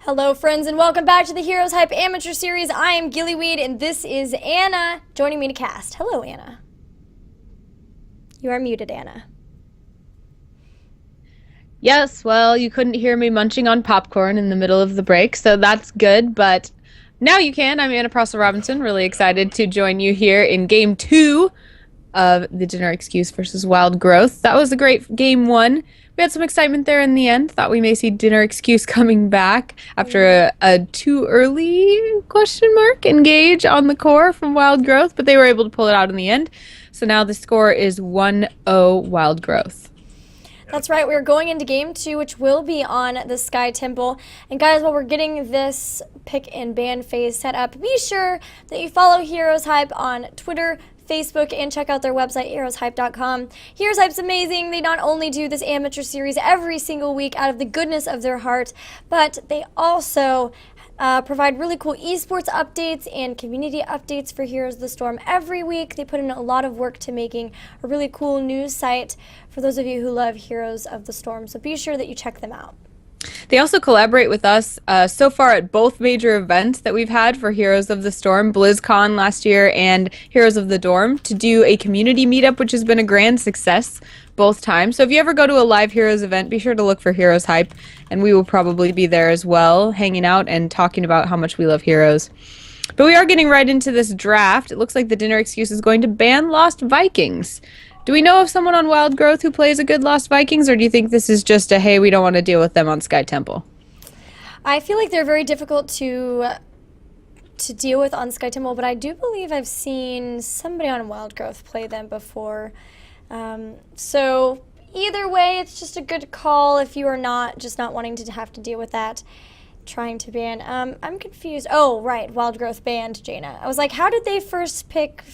Hello, friends, and welcome back to the Heroes Hype Amateur Series. I am Gillyweed, and this is Anna joining me to cast. Hello, Anna. You are muted, Anna. Yes, well, you couldn't hear me munching on popcorn in the middle of the break, so that's good, but now you can. I'm Anna Prosser Robinson, really excited to join you here in game 2 of the Dinner Excuse versus Wild Growth. That was a great game 1. We had some excitement there in the end. Thought we may see Dinner Excuse coming back after a too early question mark engage on the core from Wild Growth, but they were able to pull it out in the end. So now the score is 1-0 Wild Growth. That's right, we're going into game 2, which will be on the Sky Temple. And guys, while we're getting this pick and ban phase set up, be sure that you follow Heroes Hype on Twitter, Facebook, and check out their website, heroeshype.com. Heroes Hype's amazing. They not only do this amateur series every single week out of the goodness of their heart, but they also provide really cool esports updates and community updates for Heroes of the Storm every week. They put in a lot of work to making a really cool news site for those of you who love Heroes of the Storm, so be sure that you check them out. They also collaborate with us so far at both major events that we've had for Heroes of the Storm, BlizzCon last year and Heroes of the Dorm, to do a community meetup, which has been a grand success both times. So if you ever go to a live Heroes event, be sure to look for Heroes Hype, and we will probably be there as well, hanging out and talking about how much we love Heroes. But we are getting right into this draft. It looks like the Dinner Excuse is going to ban Lost Vikings. Do we know of someone on Wild Growth who plays a good Lost Vikings, or do you think this is just a, hey, we don't want to deal with them on Sky Temple? I feel like they're very difficult to deal with on Sky Temple, but I do believe I've seen somebody on Wild Growth play them before. So either way, it's just a good call if you are not wanting to have to deal with that. Trying to ban. I'm confused. Oh, right, Wild Growth banned Jaina. I was like, how did they first pick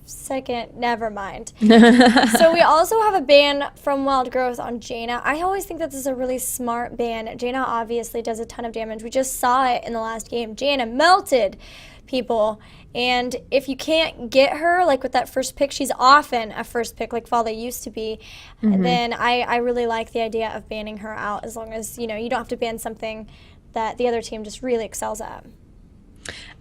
second? Never mind. So we also have a ban from Wild Growth on Jaina. I always think that this is a really smart ban. Jaina obviously does a ton of damage. We just saw it in the last game. Jaina melted people, and if you can't get her, like with that first pick, she's often a first pick like Vale used to be, then I really like the idea of banning her out, as long as you don't have to ban something that the other team just really excels at.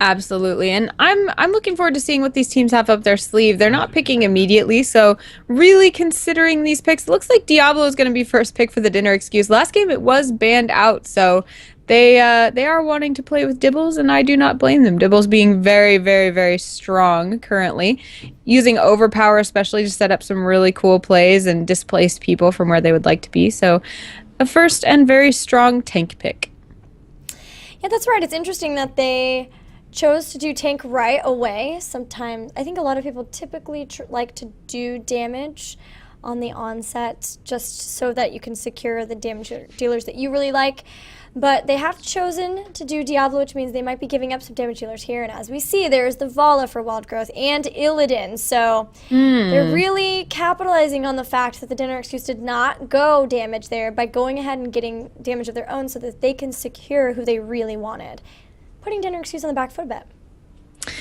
Absolutely, and I'm looking forward to seeing what these teams have up their sleeve. They're not picking immediately, so really considering these picks, it looks like Diablo is going to be first pick for the Dinner Excuse. Last game it was banned out, so they are wanting to play with Dibbles, and I do not blame them. Dibbles being very, very, very strong currently, using Overpower especially to set up some really cool plays and displace people from where they would like to be. So a first and very strong tank pick. Yeah, that's right. It's interesting that they chose to do tank right away. Sometimes, I think a lot of people typically like to do damage on the onset just so that you can secure the damage dealers that you really like. But they have chosen to do Diablo, which means they might be giving up some damage dealers here. And as we see, there's the Valla for Wild Growth and Illidan. So they're really capitalizing on the fact that the Dinner Excuse did not go damage there by going ahead and getting damage of their own so that they can secure who they really wanted. Putting Dinner Excuse on the back foot a bit.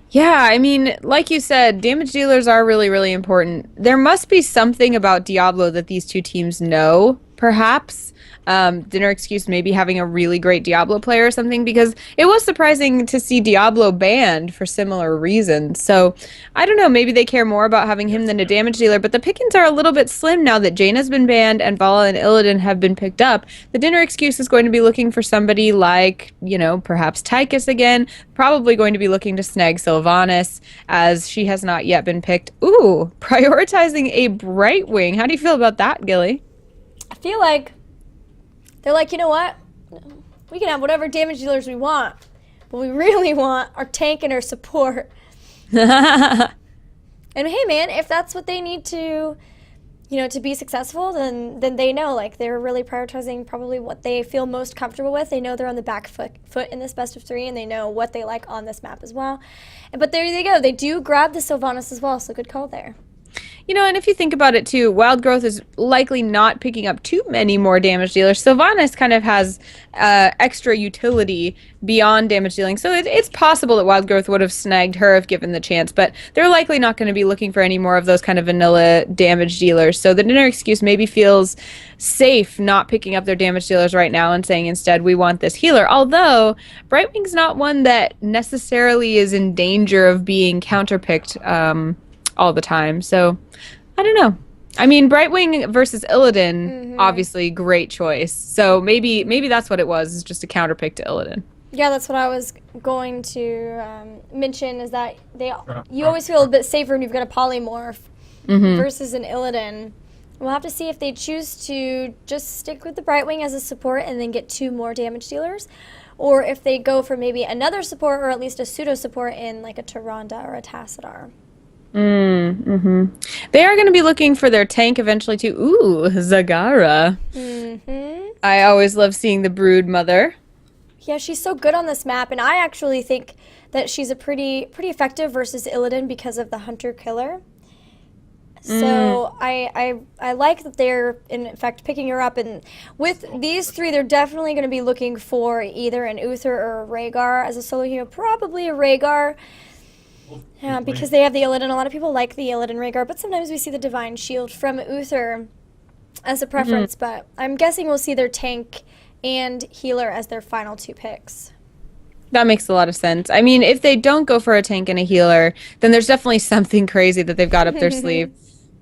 Yeah, I mean, like you said, damage dealers are really, really important. There must be something about Diablo that these two teams know, perhaps. Dinner Excuse maybe having a really great Diablo player or something, because it was surprising to see Diablo banned for similar reasons. So I don't know, maybe they care more about having him than a damage dealer, but the pickings are a little bit slim now that Jaina's been banned and Valla and Illidan have been picked up. The Dinner Excuse is going to be looking for somebody like, perhaps Tychus again, probably going to be looking to snag Sylvanas, as she has not yet been picked. Ooh, prioritizing a Brightwing. How do you feel about that, Gilly? I feel like they're like, you know what? We can have whatever damage dealers we want, but we really want our tank and our support. And hey, man, if that's what they need to, to be successful, then they know, like, they're really prioritizing probably what they feel most comfortable with. They know they're on the back foot in this best of 3, and they know what they like on this map as well. But there they go. They do grab the Sylvanas as well, so good call there. And if you think about it too, Wild Growth is likely not picking up too many more damage dealers. Sylvanas kind of has extra utility beyond damage dealing. So it's possible that Wild Growth would have snagged her if given the chance, but they're likely not going to be looking for any more of those kind of vanilla damage dealers. So the Dinner Excuse maybe feels safe not picking up their damage dealers right now and saying instead we want this healer. Although Brightwing's not one that necessarily is in danger of being counterpicked all the time. So I don't know. I mean, Brightwing versus Illidan, obviously great choice. So maybe that's what it was, is just a counterpick to Illidan. Yeah, that's what I was going to mention, is that you always feel a bit safer when you've got a polymorph versus an Illidan. We'll have to see if they choose to just stick with the Brightwing as a support and then get 2 more damage dealers, or if they go for maybe another support or at least a pseudo support in like a Tyrande or a Tassadar. They are going to be looking for their tank eventually too. Ooh, Zagara. I always love seeing the Brood Mother. Yeah, she's so good on this map, and I actually think that she's a pretty effective versus Illidan because of the Hunter Killer. So I like that they're in fact picking her up, and with these 3, they're definitely going to be looking for either an Uther or a Rhaegar as a solo hero, probably a Rhaegar. Because they have the Illidan. A lot of people like the Illidan Rhaegar, but sometimes we see the Divine Shield from Uther as a preference. But I'm guessing we'll see their tank and healer as their final 2 picks. That makes a lot of sense. I mean, if they don't go for a tank and a healer, then there's definitely something crazy that they've got up their sleeve.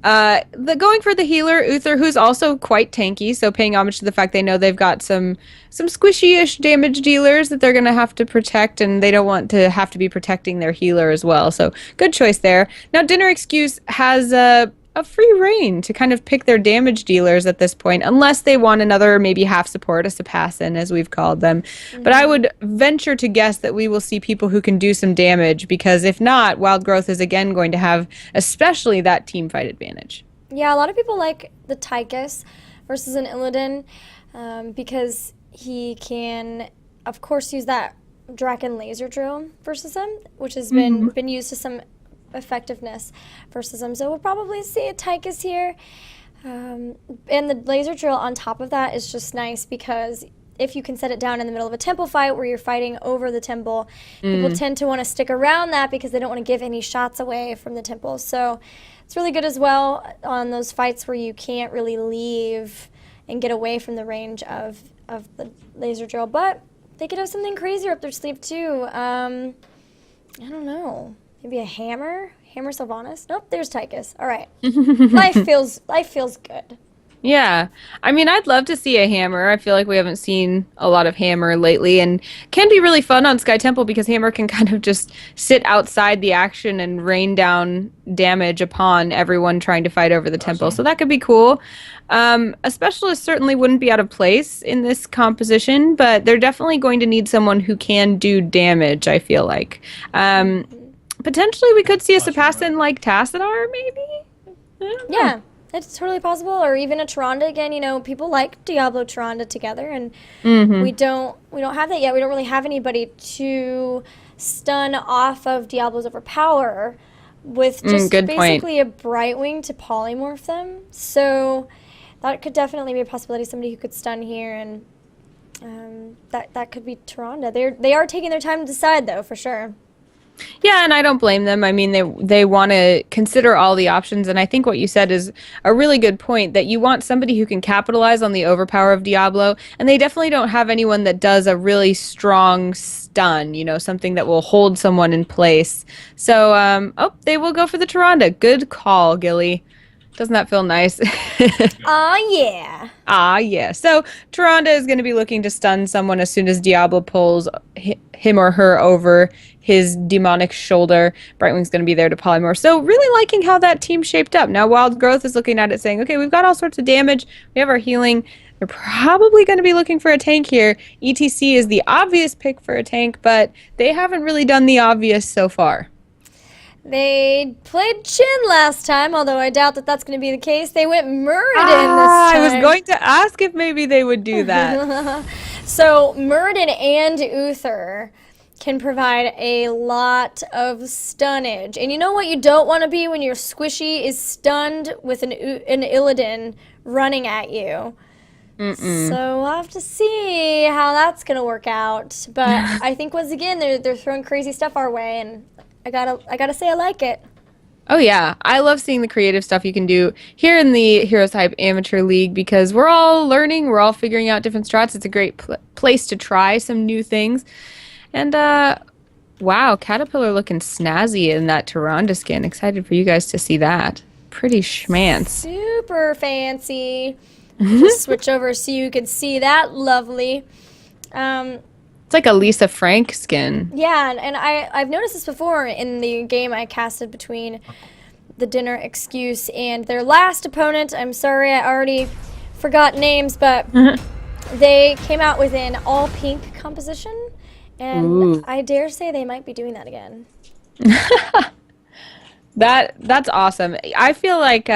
Going for the healer, Uther, who's also quite tanky, so paying homage to the fact they know they've got some squishy-ish damage dealers that they're going to have to protect, and they don't want to have to be protecting their healer as well. So good choice there. Now, Dinner Excuse has a free reign to kind of pick their damage dealers at this point, unless they want another maybe half support, a Sapassin, as we've called them. But I would venture to guess that we will see people who can do some damage, because if not, Wild Growth is again going to have especially that team fight advantage. Yeah, a lot of people like the Tychus versus an Illidan because he can, of course, use that Draken laser drill versus him, which has been used to some effectiveness versus him. So we'll probably see a Tychus here. And the laser drill on top of that is just nice because if you can set it down in the middle of a temple fight where you're fighting over the temple, people tend to want to stick around that because they don't want to give any shots away from the temple. So it's really good as well on those fights where you can't really leave and get away from the range of the laser drill. But they could have something crazier up their sleeve too. I don't know. Maybe a hammer? Hammer Sylvanas? Nope, there's Tychus. All right. Life feels good. Yeah. I mean, I'd love to see a hammer. I feel like we haven't seen a lot of hammer lately, and can be really fun on Sky Temple because hammer can kind of just sit outside the action and rain down damage upon everyone trying to fight over the temple. So that could be cool. A specialist certainly wouldn't be out of place in this composition, but they're definitely going to need someone who can do damage, I feel like. Potentially we could see a Sapassin like Tassadar, maybe? Yeah, it's totally possible. Or even a Tyrande again. You know, people like Diablo Tyrande together, and we don't have that yet. We don't really have anybody to stun off of Diablo's overpower with just basically a Brightwing to polymorph them. So that could definitely be a possibility. Somebody who could stun here, and that could be Tyrande. They are taking their time to decide, though, for sure. Yeah, and I don't blame them. I mean, they want to consider all the options, and I think what you said is a really good point, that you want somebody who can capitalize on the overpower of Diablo, and they definitely don't have anyone that does a really strong stun, something that will hold someone in place. So, they will go for the Tyrande. Good call, Gilly. Doesn't that feel nice? Yeah. Yeah. So Tyrande is going to be looking to stun someone as soon as Diablo pulls him or her over his demonic shoulder. Brightwing's going to be there to polymorph. So really liking how that team shaped up. Now Wild Growth is looking at it saying, okay, we've got all sorts of damage. We have our healing. They're probably going to be looking for a tank here. ETC is the obvious pick for a tank, but they haven't really done the obvious so far. They played Chin last time, although I doubt that that's going to be the case. They went Muradin this time. I was going to ask if maybe they would do that. So Muradin and Uther can provide a lot of stunnage. And you know what you don't want to be when you're squishy is stunned with an Illidan running at you. So we'll have to see how that's going to work out. But I think once again they're throwing crazy stuff our way, and I gotta say I like it. Oh yeah, I love seeing the creative stuff you can do here in the Heroes Hype Amateur League because we're all learning, we're all figuring out different strats. It's a great place to try some new things. And wow, Caterpillar looking snazzy in that Tyrande skin. Excited for you guys to see that. Pretty schmance. Super fancy. Just switch over so you can see that lovely. It's like a Lisa Frank skin. Yeah, and I've noticed this before in the game I casted between the Dinner Excuse and their last opponent. I'm sorry, I already forgot names, but they came out with an all-pink composition, and I dare say they might be doing that again. That's awesome. I feel like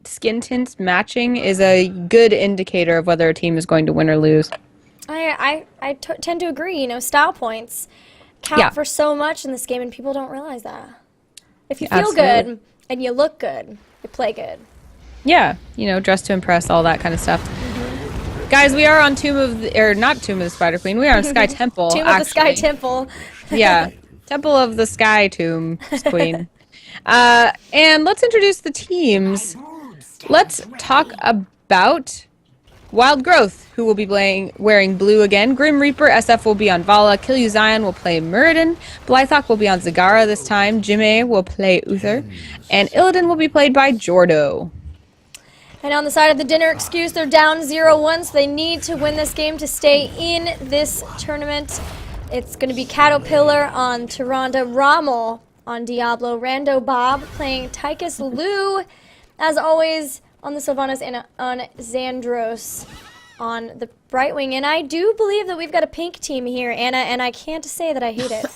skin tints matching is a good indicator of whether a team is going to win or lose. I tend to agree. You know, style points count for so much in this game, and people don't realize that. If you feel good and you look good, you play good. Yeah, you know, dress to impress, all that kind of stuff. Guys, we are on not Tomb of the Spider Queen. We are on Sky Temple. Tomb of the Sky Temple. Yeah, Temple of the Sky Tomb Queen. And let's introduce the teams. Let's talk about Wild Growth, who will be wearing blue again. Grim Reaper, SF will be on Vala. Killu Zion will play Muradin. Blythawk will be on Zagara this time. Jimmy will play Uther. And Illidan will be played by Jordo. And on the side of the Dinner Excuse, they're down 0-1, so they need to win this game to stay in this tournament. It's going to be Caterpillar on Tyrande, Rommel on Diablo, Rando Bob playing Tychus, Lou, as always, on the Sylvanas, and on Xandros on the Brightwing. And I do believe that we've got a pink team here, Anna, and I can't say that I hate it.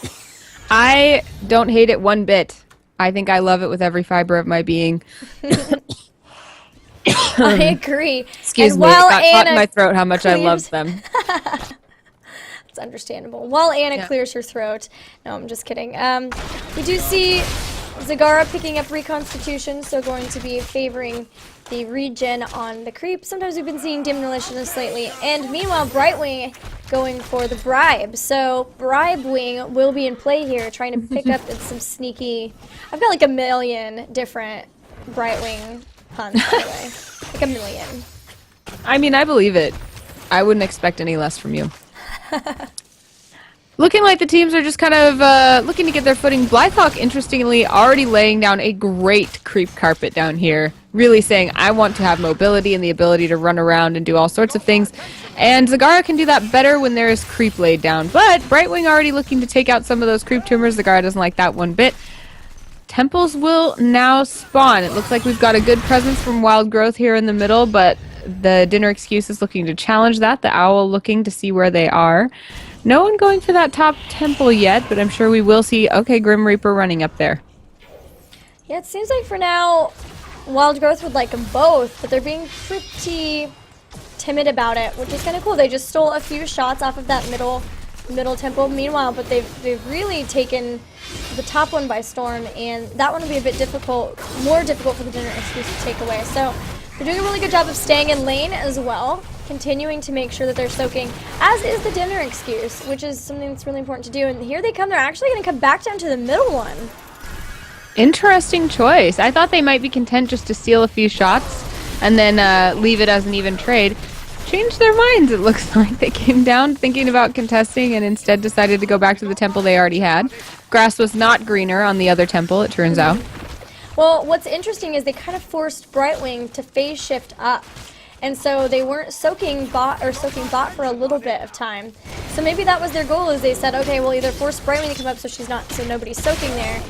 I don't hate it one bit. I think I love it with every fiber of my being. I agree. Excuse me, it got caught in my throat how much I love them. It's understandable. While Anna clears her throat. No, I'm just kidding. We do see Zagara picking up Reconstitution, so going to be favoring the regen on the creep. Sometimes we've been seeing Demolitionist lately. And meanwhile, Brightwing going for the Bribe. So Bribe Wing will be in play here, trying to pick up some sneaky... I've got like a million different Brightwing puns, by the way. Like a million. I mean, I believe it. I wouldn't expect any less from you. Looking like the teams are just kind of looking to get their footing. Blythawk, interestingly, already laying down a great creep carpet down here. Really saying, I want to have mobility and the ability to run around and do all sorts of things. And Zagara can do that better when there is creep laid down. But Brightwing already looking to take out some of those creep tumors. Zagara doesn't like that one bit. Temples will now spawn. It looks like we've got a good presence from Wild Growth here in the middle, but the Dinner Excuse is looking to challenge that. The Owl looking to see where they are. No one going for that top temple yet, but I'm sure we will see. Okay, Grim Reaper running up there. Yeah, it seems like for now, Wild Growth would like them both, but they're being pretty timid about it, which is kind of cool. They just stole a few shots off of that middle temple. Meanwhile, but they've really taken the top one by storm, and that one will be a bit more difficult for the Dinner Excuse to take away. So they're doing a really good job of staying in lane as well, continuing to make sure that they're soaking, as is the Dinner Excuse, which is something that's really important to do. And here they come. They're actually going to come back down to the middle one. Interesting choice. I thought they might be content just to steal a few shots and then leave it as an even trade. Changed their minds, it looks like. They came down thinking about contesting and instead decided to go back to the temple they already had. Grass was not greener on the other temple, it turns out. Well, what's interesting is they kind of forced Brightwing to phase shift up. And so they weren't soaking bot for a little bit of time. So maybe that was their goal, is they said, okay, we'll either force Brightwing to come up so nobody's soaking there.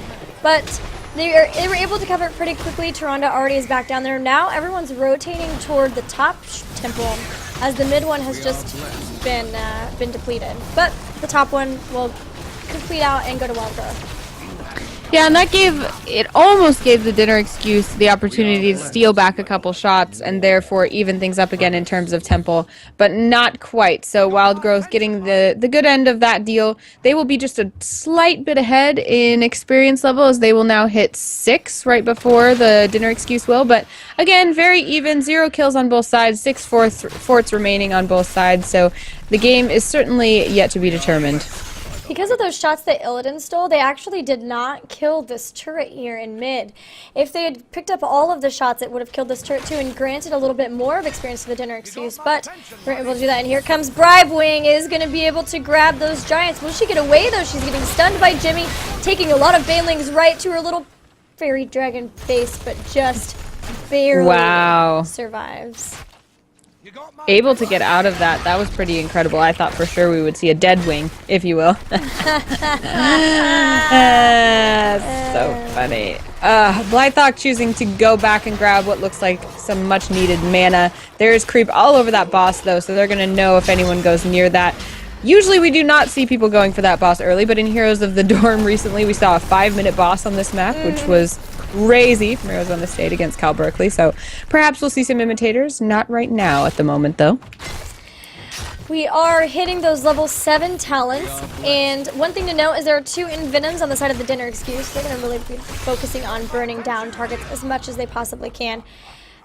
But they were able to cover it pretty quickly. Tyrande already is back down there. Now everyone's rotating toward the top temple, as the mid one has just been depleted. But the top one will complete out and go to Wild Growth. Yeah, and it almost gave the Dinner Excuse the opportunity to steal back a couple shots and therefore even things up again in terms of tempo, but not quite. So Wild Growth getting the good end of that deal. They will be just a slight bit ahead in experience level as they will now hit 6 right before the Dinner Excuse will. But again, very even, 0 kills on both sides, 6 forts remaining on both sides. So the game is certainly yet to be determined. Because of those shots that Illidan stole, they actually did not kill this turret here in mid. If they had picked up all of the shots, it would have killed this turret too and granted a little bit more of experience to the Dinner Excuse, but we're able to do that. And here comes Bribewing, is going to be able to grab those giants. Will she get away though? She's getting stunned by Jimmy, taking a lot of banelings right to her little fairy dragon face, but just barely survives. Able to get out of that. That was pretty incredible. I thought for sure we would see a dead wing, if you will. So funny. Blythawk choosing to go back and grab what looks like some much needed mana. There's creep all over that boss though, so they're going to know if anyone goes near that. Usually we do not see people going for that boss early, but in Heroes of the Dorm recently we saw a 5-minute boss on this map, which was crazy from Heroes on the State against Cal Berkeley. So perhaps we'll see some imitators. Not right now at the moment, though. We are hitting those level 7 talents, and one thing to note is there are 2 Envenoms on the side of the Dinner Excuse. They're going to really be focusing on burning down targets as much as they possibly can.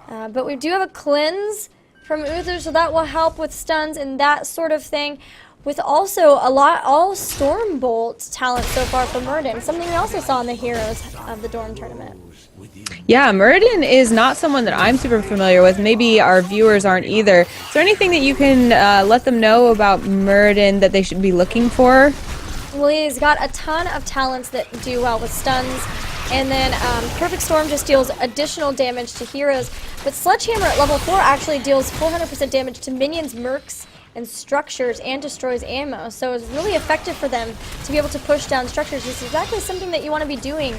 But we do have a cleanse from Uther, so that will help with stuns and that sort of thing. With also all Stormbolt talent so far for Muradin, something we also saw in the Heroes of the Dorm tournament. Yeah, Muradin is not someone that I'm super familiar with. Maybe our viewers aren't either. Is there anything that you can let them know about Muradin that they should be looking for? Well, he's got a ton of talents that do well with stuns. And then Perfect Storm just deals additional damage to heroes. But Sledgehammer at level 4 actually deals 400% damage to minions, mercs, and structures, and destroys ammo. So it's really effective for them to be able to push down structures. It's exactly something that you want to be doing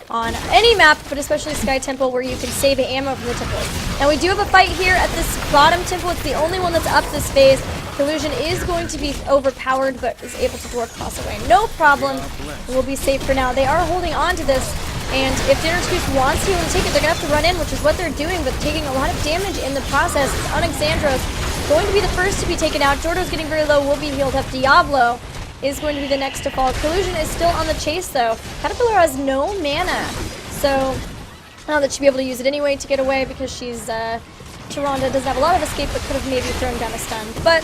on any map, but especially Sky Temple, where you can save ammo from the temple. Now we do have a fight here at this bottom temple. It's the only one that's up this phase. Collusion is going to be overpowered, but is able to dwarf toss away. No problem. We'll be safe for now. They are holding on to this, and if Dinner Excuse wants to take it, they're going to have to run in, which is what they're doing, but taking a lot of damage in the process. Alexandros going to be the first to be taken out. Jordo's getting very low, will be healed up. Diablo is going to be the next to fall. Collusion is still on the chase though. Caterpillar has no mana, so now that she'll be able to use it anyway to get away because she's Tyrande doesn't have a lot of escape, but could have maybe thrown down a stun. But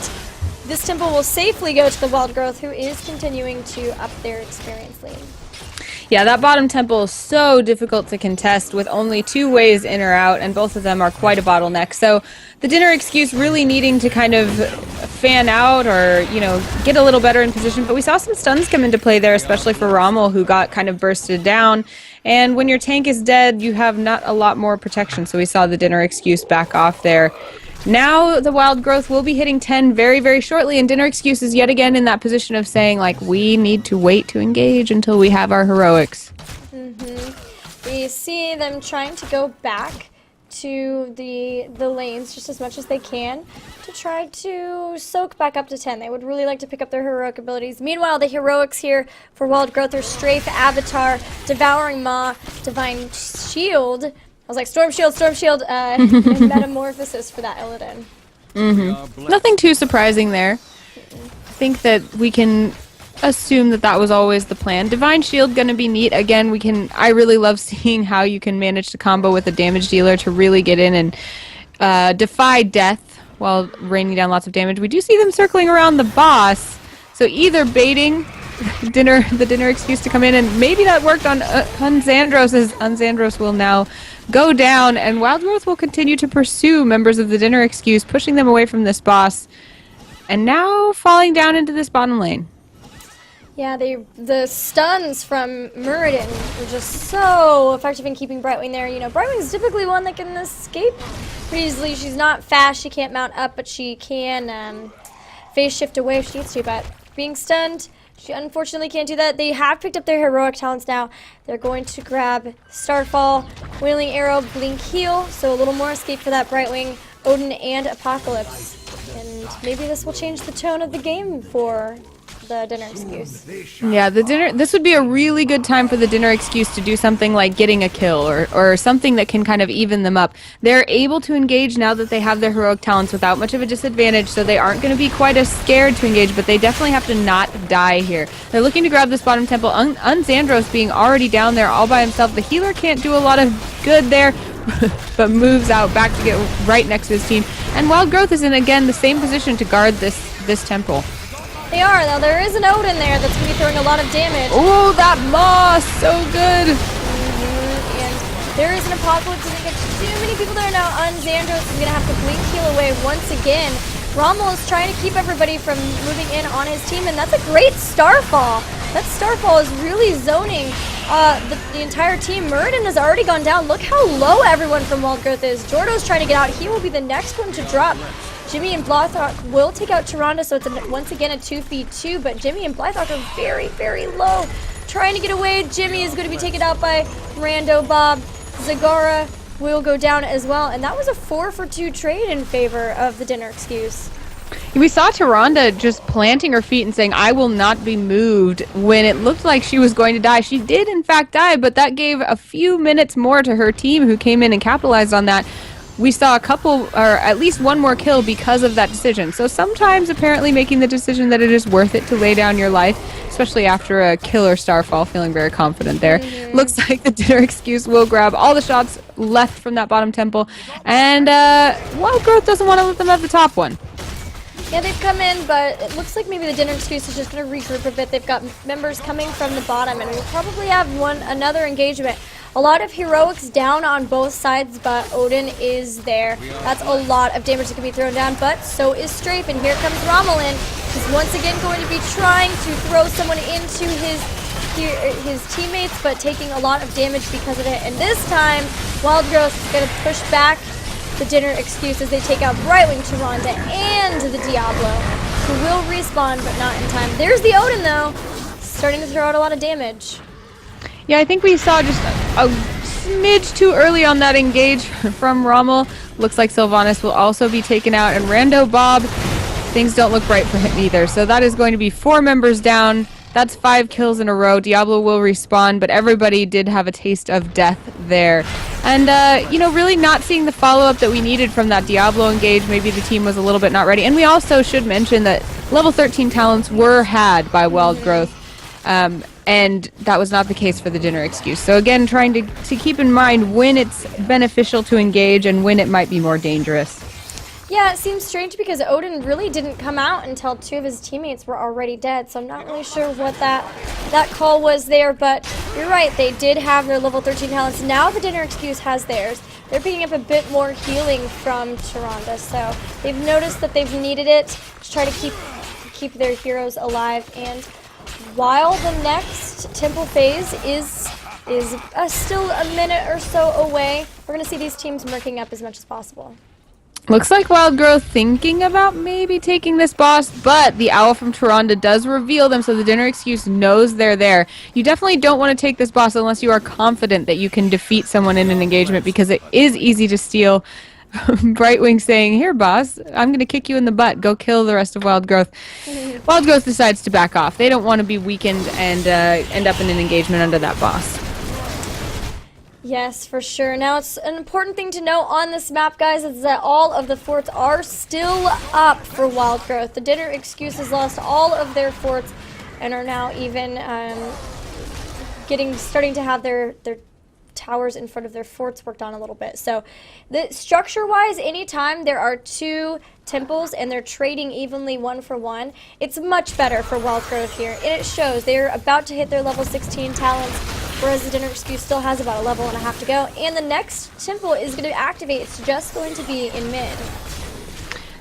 this temple will safely go to the Wild Growth, who is continuing to up their experience lead. Yeah, that bottom temple is so difficult to contest with only 2 ways in or out, and both of them are quite a bottleneck. So the Dinner Excuse really needing to kind of fan out or, you know, get a little better in position. But we saw some stuns come into play there, especially for Rommel, who got kind of bursted down. And when your tank is dead, you have not a lot more protection. So we saw the Dinner Excuse back off there. Now the Wild Growth will be hitting 10 very, very shortly, and Dinner Excuse is yet again in that position of saying, like, we need to wait to engage until we have our heroics. We see them trying to go back to the lanes just as much as they can to try to soak back up to 10. They would really like to pick up their heroic abilities. Meanwhile, the heroics here for Wild Growth are Strafe, Avatar, Devouring Maw, Divine Shield. I was like, Storm Shield, and Metamorphosis for that Illidan. Nothing too surprising there. I think that we can assume that that was always the plan. Divine Shield gonna be neat. Again, I really love seeing how you can manage to combo with a damage dealer to really get in and defy death while raining down lots of damage. We do see them circling around the boss, so either baiting the Dinner Excuse to come in, and maybe that worked on Unzandros, as Unzandros will now go down, and Wild Growth will continue to pursue members of the Dinner Excuse, pushing them away from this boss, and now falling down into this bottom lane. Yeah, the stuns from Muradin were just so effective in keeping Brightwing there. You know, Brightwing's typically one that can escape pretty easily. She's not fast, she can't mount up, but she can phase shift away if she needs to. But being stunned, she unfortunately can't do that. They have picked up their heroic talents now. They're going to grab Starfall, Wailing Arrow, Blink Heal, so a little more escape for that Brightwing, Odin, and Apocalypse. And maybe this will change the tone of the game for the dinner excuse. Yeah, this would be a really good time for the dinner excuse to do something like getting a kill or something that can kind of even them up. They're able to engage now that they have their heroic talents without much of a disadvantage, so they aren't going to be quite as scared to engage, but they definitely have to not die here. They're looking to grab this bottom temple. Unzandros being already down there all by himself. The healer can't do a lot of good there, but moves out back to get right next to his team. And Wild Growth is in, again, the same position to guard this temple. They are. Now, there is an Odin there that's going to be throwing a lot of damage. Oh, that moss! So good! And there is an Apocalypse. Doesn't get too many people there now. Unzandros is going to have to blink heal away once again. Rommel is trying to keep everybody from moving in on his team, and that's a great Starfall. That Starfall is really zoning the entire team. Muradin has already gone down. Look how low everyone from Wild Growth is. Jordo's trying to get out. He will be the next one to drop. Jimmy and Blythrock will take out Tyrande, so it's once again a 2v2, but Jimmy and Blythrock are very, very low. Trying to get away. Jimmy is going to be taken out by Rando Bob. Zagara will go down as well, and that was a 4-for-2 trade in favor of the dinner excuse. We saw Tyrande just planting her feet and saying, "I will not be moved," when it looked like she was going to die. She did, in fact, die, but that gave a few minutes more to her team, who came in and capitalized on that. We saw a couple, or at least one more kill because of that decision. So sometimes, apparently, making the decision that it is worth it to lay down your life, especially after a killer Starfall, feeling very confident there. Looks like the dinner excuse will grab all the shots left from that bottom temple, and Wild Growth doesn't want to let them have the top one. Yeah, they've come in, but it looks like maybe the dinner excuse is just going to regroup a bit. They've got members coming from the bottom, and we'll probably have another engagement. A lot of heroics down on both sides, but Odin is there. That's a lot of damage that can be thrown down, but so is Strafe, and here comes Rommel in. He's once again going to be trying to throw someone into his teammates, but taking a lot of damage because of it. And this time, Wild Growth is going to push back the dinner excuse as they take out Brightwing, Tyrande, and the Diablo, who will respawn, but not in time. There's the Odin, though, starting to throw out a lot of damage. Yeah, I think we saw just a smidge too early on that engage from Rommel. Looks like Sylvanas will also be taken out, and Rando Bob, things don't look bright for him either. So that is going to be 4 members down. That's 5 kills in a row. Diablo will respawn, but everybody did have a taste of death there. And, really not seeing the follow-up that we needed from that Diablo engage. Maybe the team was a little bit not ready. And we also should mention that level 13 talents were had by Wild Growth. And that was not the case for the dinner excuse. So again, trying to keep in mind when it's beneficial to engage and when it might be more dangerous. Yeah, it seems strange because Odin really didn't come out until 2 of his teammates were already dead, so I'm not really sure what that call was there, but you're right, they did have their level 13 talents. Now the dinner excuse has theirs. They're picking up a bit more healing from Tyrande, so they've noticed that they've needed it to try to keep their heroes alive. And while the next temple phase is still a minute or so away, we're going to see these teams murking up as much as possible. Looks like Wild Growth thinking about maybe taking this boss, but the owl from Tyrande does reveal them, so the dinner excuse knows they're there. You definitely don't want to take this boss unless you are confident that you can defeat someone in an engagement, because it is easy to steal. Brightwing saying, "Here, boss, I'm going to kick you in the butt. Go kill the rest of Wild Growth." Wild Growth decides to back off. They don't want to be weakened and end up in an engagement under that boss. Yes, for sure. Now, it's an important thing to know on this map, guys, is that all of the forts are still up for Wild Growth. The dinner excuse has lost all of their forts and are now even starting to have their towers in front of their forts worked on a little bit. So the structure-wise, anytime there are 2 temples and they're trading evenly 1 for 1, it's much better for Wild Growth here. And it shows. They're about to hit their level 16 talents, whereas the dinner excuse still has about a level and a half to go. And the next temple is going to activate. It's just going to be in mid.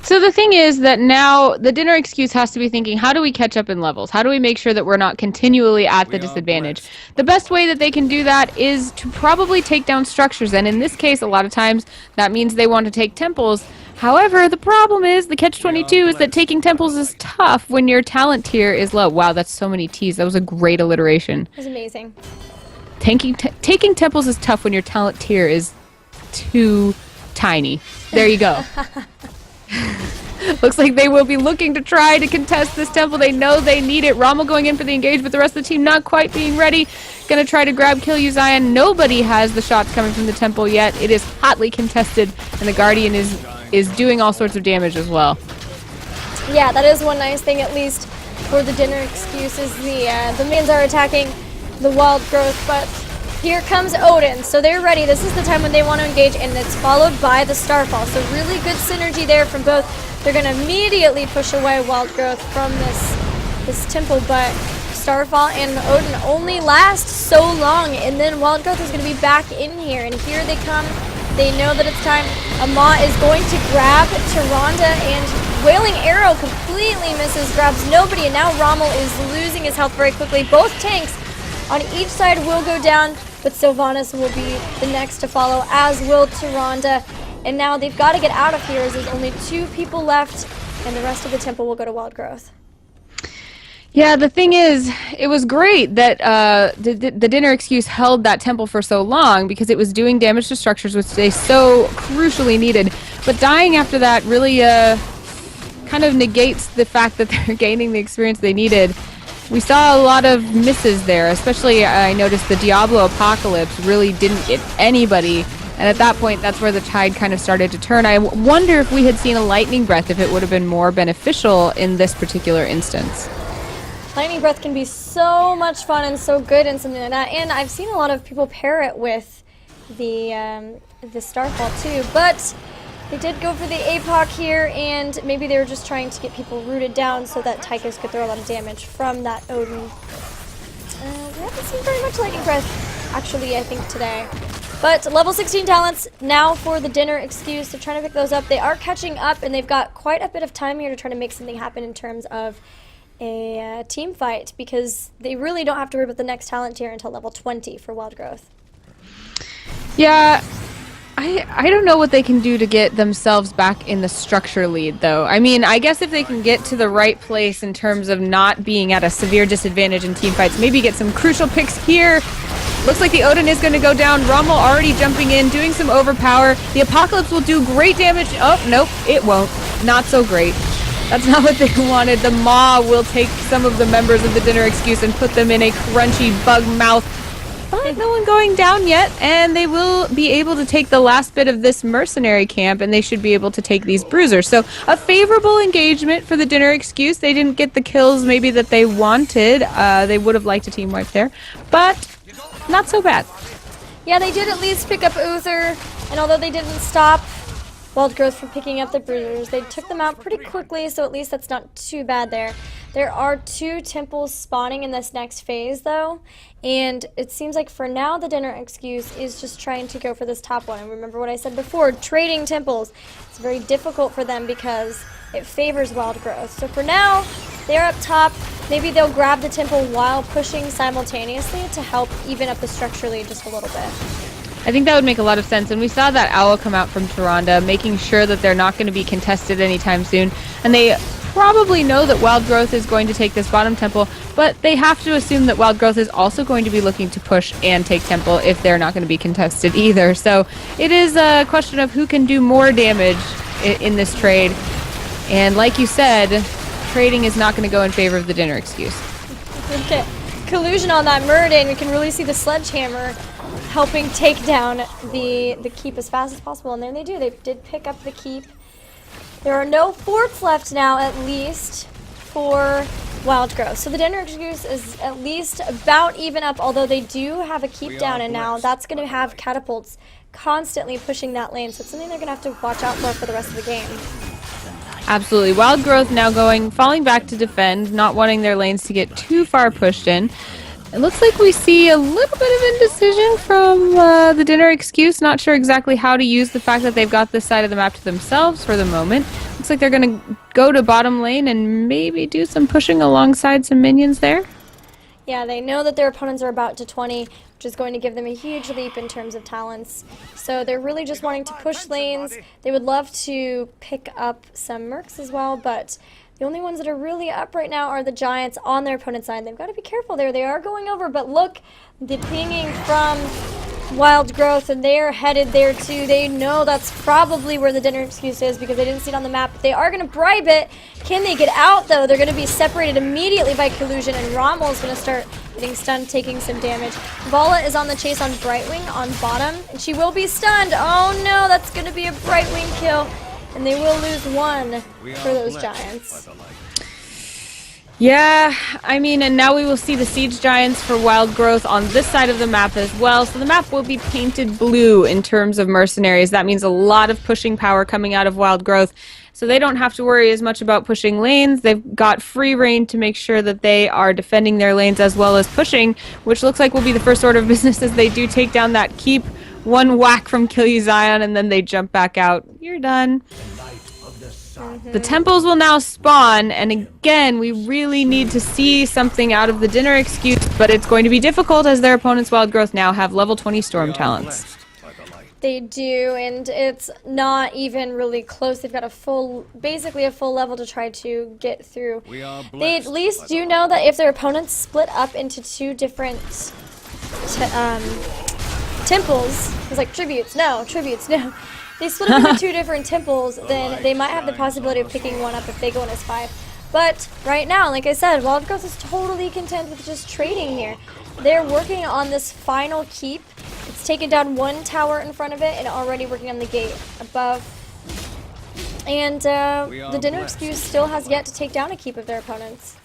So the thing is that now the dinner excuse has to be thinking, how do we catch up in levels? How do we make sure that we're not continually at the disadvantage? The best way that they can do that is to probably take down structures. And in this case, a lot of times that means they want to take temples. However, the problem is, the catch-22 is that taking temples is tough when your talent tier is low. Wow, that's so many T's. That was a great alliteration. It was amazing. Taking temples is tough when your talent tier is too tiny. There you go. Looks like they will be looking to try to contest this temple. They know they need it. Rommel going in for the engage, but the rest of the team not quite being ready. Gonna try to grab Kill You Zion. Nobody has the shots coming from the temple yet. It is hotly contested, and the Guardian is doing all sorts of damage as well. Yeah, that is one nice thing, at least for the dinner excuse, is the minions are attacking the wild growth, but here comes Odin, so they're ready. This is the time when they want to engage, and it's followed by the Starfall. So really good synergy there from both. They're going to immediately push away wild growth from this temple, but Starfall and Odin only last so long, and then wild growth is going to be back in here, and here they come. They know that it's time. Ama is going to grab Tyrande, and Wailing Arrow completely misses, grabs nobody, and now Rommel is losing his health very quickly. Both tanks on each side will go down, but Sylvanas will be the next to follow, as will Tyrande. And now they've got to get out of here, as there's only 2 people left, and the rest of the temple will go to wild growth. Yeah, the thing is, it was great that the dinner excuse held that temple for so long because it was doing damage to structures, which they so crucially needed. But dying after that really kind of negates the fact that they're gaining the experience they needed. We saw a lot of misses there, especially I noticed the Diablo Apocalypse really didn't get anybody. And at that point, that's where the tide kind of started to turn. I wonder if we had seen a Lightning Breath, if it would have been more beneficial in this particular instance. Lightning Breath can be so much fun and so good and something like that, and I've seen a lot of people pair it with the Starfall too, but they did go for the APOC here, and maybe they were just trying to get people rooted down so that Tychus could throw a lot of damage from that Odin. We haven't seen very much Lightning Breath, actually, I think, today. But level 16 talents now for the dinner excuse. They're trying to pick those up. They are catching up, and they've got quite a bit of time here to try to make something happen in terms of a team fight, because they really don't have to worry about the next talent tier until level 20 for wild growth. Yeah, I don't know what they can do to get themselves back in the structure lead, though. I mean, I guess if they can get to the right place in terms of not being at a severe disadvantage in team fights, maybe get some crucial picks here. Looks like the Odin is going to go down. Rommel already jumping in, doing some overpower. The Apocalypse will do great damage. Oh, nope, it won't. Not so great. That's not what they wanted. The Maw will take some of the members of the dinner excuse and put them in a crunchy bug mouth. But no one going down yet, and they will be able to take the last bit of this mercenary camp, and they should be able to take these bruisers. So a favorable engagement for the dinner excuse. They didn't get the kills maybe that they wanted. They would have liked a team wipe there, but not so bad. Yeah, they did at least pick up Uther, and although they didn't stop wild growth from picking up the bruisers, they took them out pretty quickly, so at least that's not too bad there. There are 2 temples spawning in this next phase, though, and it seems like for now the dinner excuse is just trying to go for this top one. And remember what I said before, trading temples. It's very difficult for them because it favors wild growth. So for now, they're up top. Maybe they'll grab the temple while pushing simultaneously to help even up the structure lead just a little bit. I think that would make a lot of sense, and we saw that owl come out from Tyrande, making sure that they're not going to be contested anytime soon, and they probably know that wild growth is going to take this bottom temple, but they have to assume that wild growth is also going to be looking to push and take temple if they're not going to be contested either. So it is a question of who can do more damage in this trade, and like you said, trading is not going to go in favor of the dinner excuse. Okay, collusion on that Muradin. We can really see the sledgehammer helping take down the keep as fast as possible, and there they do. They did pick up the keep. There are no forts left now, at least, for wild growth. So the dinner excuse is at least about even up, although they do have a keep down, and now that's going to have catapults constantly pushing that lane. So it's something they're going to have to watch out for the rest of the game. Absolutely. Wild growth now falling back to defend, not wanting their lanes to get too far pushed in. It looks like we see a little bit of indecision from the dinner excuse. Not sure exactly how to use the fact that they've got this side of the map to themselves for the moment. Looks like they're going to go to bottom lane and maybe do some pushing alongside some minions there. Yeah, they know that their opponents are about to 20, which is going to give them a huge leap in terms of talents. So they're really just wanting to push lanes. They would love to pick up some mercs as well, but the only ones that are really up right now are the Giants on their opponent's side. They've got to be careful there. They are going over, but look, the pinging from Wild Growth, and they are headed there too. They know that's probably where the dinner excuse is because they didn't see it on the map. But they are going to bribe it. Can they get out though? They're going to be separated immediately by collusion, and Rommel's going to start getting stunned, taking some damage. Vala is on the chase on Brightwing on bottom, and she will be stunned. Oh no, that's going to be a Brightwing kill, and they will lose one for those Giants. Yeah, I mean, and now we will see the Siege Giants for Wild Growth on this side of the map as well. So the map will be painted blue in terms of mercenaries. That means a lot of pushing power coming out of Wild Growth. So they don't have to worry as much about pushing lanes. They've got free reign to make sure that they are defending their lanes as well as pushing, which looks like will be the first order of business as they do take down that keep. One whack from Kill You Zion, and then they jump back out. You're done. The temples will now spawn, and again, we really need to see something out of the dinner excuse, but it's going to be difficult as their opponents, Wild Growth, now have level 20 Storm talents. They do, and it's not even really close. They've got basically a full level to try to get through. They at least do know that if their opponents split up into two different temples, it's like tributes, no. They split up into two different temples, then they might have the possibility of picking one up if they go in as 5. But right now, like I said, Wild Growth is totally content with just trading here. They're working on this final keep. It's taken down one tower in front of it and already working on the gate above. And the dinner excuse still has yet to take down a keep of their opponents.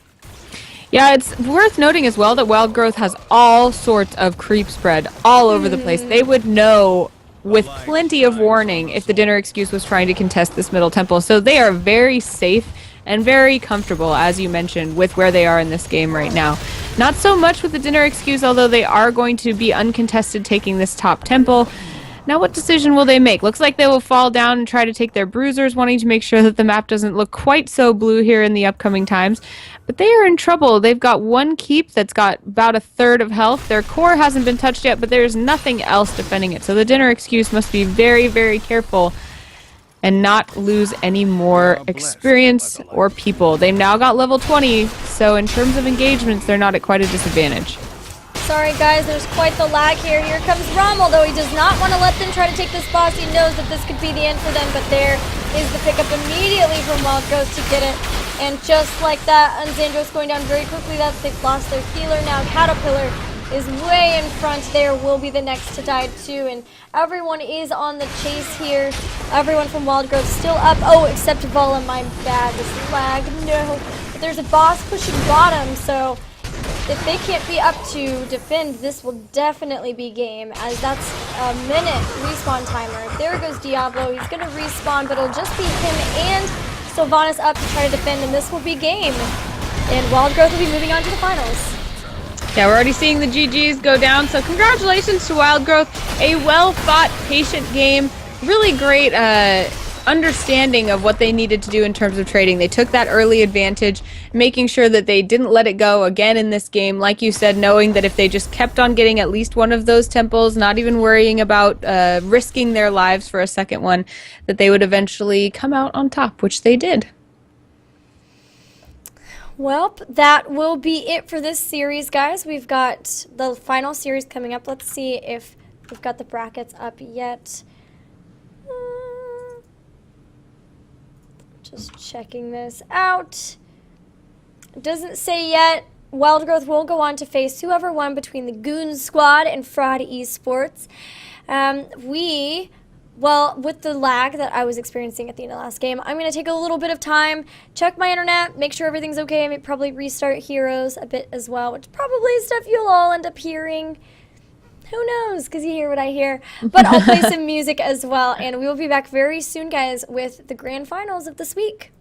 Yeah, it's worth noting as well that Wild Growth has all sorts of creep spread all over the place. They would know with plenty of warning if the dinner excuse was trying to contest this middle temple. So they are very safe and very comfortable, as you mentioned, with where they are in this game right now. Not so much with the dinner excuse, although they are going to be uncontested taking this top temple. Now what decision will they make? Looks like they will fall down and try to take their bruisers, wanting to make sure that the map doesn't look quite so blue here in the upcoming times. But they are in trouble. They've got one keep that's got about 1/3 of health. Their core hasn't been touched yet, but there's nothing else defending it. So the dinner excuse must be very, very careful and not lose any more experience or people. They've now got level 20, so in terms of engagements, they're not at quite a disadvantage. Sorry guys, there's quite the lag here. Here comes Rommel, though he does not want to let them try to take this boss. He knows that this could be the end for them, but there is the pickup immediately from Wild Growth to get it. And just like that, Unzandros going down very quickly. They've lost their healer now. Caterpillar is way in front there, will be the next to die too. And everyone is on the chase here. Everyone from Wild Growth still up. Oh, except Vala, my bad. This lag, no. But there's a boss pushing bottom, so if they can't be up to defend, this will definitely be game, as that's a minute respawn timer. There goes Diablo. He's going to respawn, but it'll just be him and Sylvanas up to try to defend, and this will be game. And Wild Growth will be moving on to the finals. Yeah, we're already seeing the GGs go down, so congratulations to Wild Growth. A well-fought, patient game. Really great understanding of what they needed to do in terms of trading. They took that early advantage, making sure that they didn't let it go again in this game. Like you said, knowing that if they just kept on getting at least one of those temples, not even worrying about risking their lives for a second one, that they would eventually come out on top, which they did. Well, that will be it for this series, guys. We've got the final series coming up. Let's see if we've got the brackets up yet. Just checking this out. It doesn't say yet. Wild Growth will go on to face whoever won between the Goon Squad and Fraud Esports. Well, with the lag that I was experiencing at the end of the last game, I'm going to take a little bit of time, check my internet, make sure everything's okay. I may probably restart Heroes a bit as well, which probably is stuff you'll all end up hearing. Who knows, because you hear what I hear. But I'll play some music as well, and we will be back very soon, guys, with the grand finals of this week.